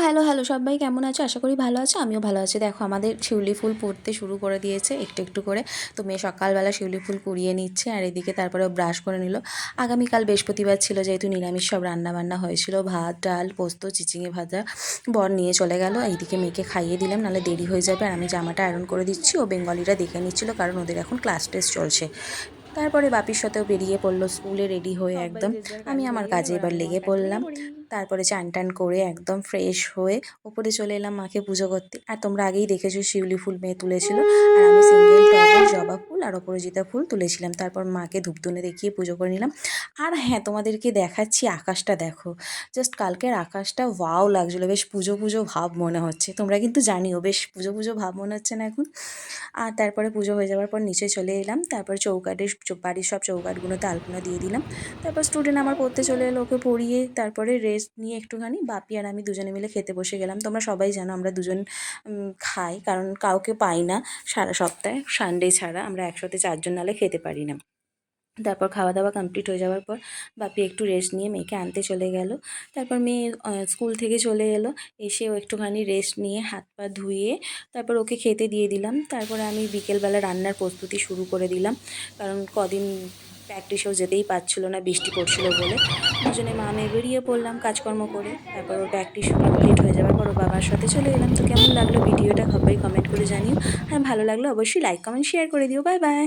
Hello, hello সবাই কেমন আছো? আশা করি ভালো আছো। আমিও ভালো আছি। দেখো আমাদের শিউলি ফুল ফুটতে শুরু করে দিয়েছে একটু, একটু করে। তো মেয়ে সকালবেলা শিউলি ফুল কুড়িয়ে নিচ্ছে আর এদিকে তারপরে ও ব্রাশ করে নিল। আগামীকাল বৃহস্পতিবার ছিল যেহেতু নিরামিষ সব রান্নাবান্না হয়েছিল। ভাত, ডাল, পোস্ত, চিচিঙে ভাজা। বর নিয়ে চলে গেল। এইদিকে মেয়েকে খাইয়ে দিলাম নাহলে দেরি হয়ে যাবে। আর আমি জামাটা আয়রন করে দিচ্ছি। ও বেঙ্গলিরা দেখে নিচ্ছিল কারণ ওদের এখন ক্লাস টেস্ট চলছে। তারপরে বাপির সাথেও বেরিয়ে পড়লো স্কুলে রেডি হয়ে সবাই একদম। যে যার আমি কাজে আমার লেগে গেল, কাজে এবার এবার আমি লেগে আমার কাজে লেগে পড়লাম। পড়ি। তারপরে চান টান করে একদম ফ্রেশ হয়ে ওপরে চলে এলাম মাকে পুজো করতে। আর তোমরা আগেই দেখেছো শিউলি ফুল মেয়ে তুলেছিল। আর আমি সিঙ্গেল টগর, জবা ফুল আর অপরাজিতা ফুল তুলেছিলাম। তারপর মাকে ধূপধুনে দেখিয়ে পুজো করে নিলাম। আর হ্যাঁ, তোমাদেরকে দেখাচ্ছি আকাশটা দেখো। জাস্ট কালকের আকাশটা ওয়াও লাগছিলো, বেশ পুজো পুজো ভাব মনে হচ্ছে। তোমরা কিন্তু জানিও বেশ পুজো পুজো ভাব মনে হচ্ছে না এখন? আর তারপরে পুজো হয়ে যাওয়ার পর নিচে চলে এলাম। তারপর বাড়ির সব চৌকাঠগুলোতে আলপনা দিয়ে দিলাম। তারপর স্টুডেন্ট আমার পড়তে চলে এলো, ওকে পড়িয়ে তারপরে রেস্ট নিয়ে একটুখানি বাপি আর আমি দুজনে মিলে খেতে বসে গেলাম। তোমরা সবাই জানো আমরা দুজন খাই, কারণ কাউকে পাই না সারা সপ্তাহে, সানডে ছাড়া আমরা একসাথে 4 জন নাহলে খেতে পারি না। তারপর খাওয়া দাওয়া কমপ্লিট হয়ে যাওয়ার পর বাপি একটু রেস্ট নিয়ে মেয়েকে আনতে চলে গেল। তারপর মেয়ে স্কুল থেকে চলে এলো। এসেও একটুখানি রেস্ট নিয়ে হাত পা ধুয়ে তারপর ওকে খেতে দিয়ে দিলাম। তারপরে আমি বিকেলবেলা রান্নার প্রস্তুতি শুরু করে দিলাম, কারণ কদিন প্র্যাকটিসেও যেতেই পারছিল না বৃষ্টি পড়ছিল বলে। দুজনে মা মেয়ে বেরিয়ে পড়লাম কাজকর্ম করে। তারপর ওর প্র্যাকটিস কমপ্লিট হয়ে যাওয়ার পর ওর বাবার সাথে চলে এলাম। তো কেমন লাগলো ভিডিওটা সবাই কমেন্ট করে জানিও। আর ভালো লাগলে অবশ্যই লাইক কমেন্ট শেয়ার করে দিও। Bye bye.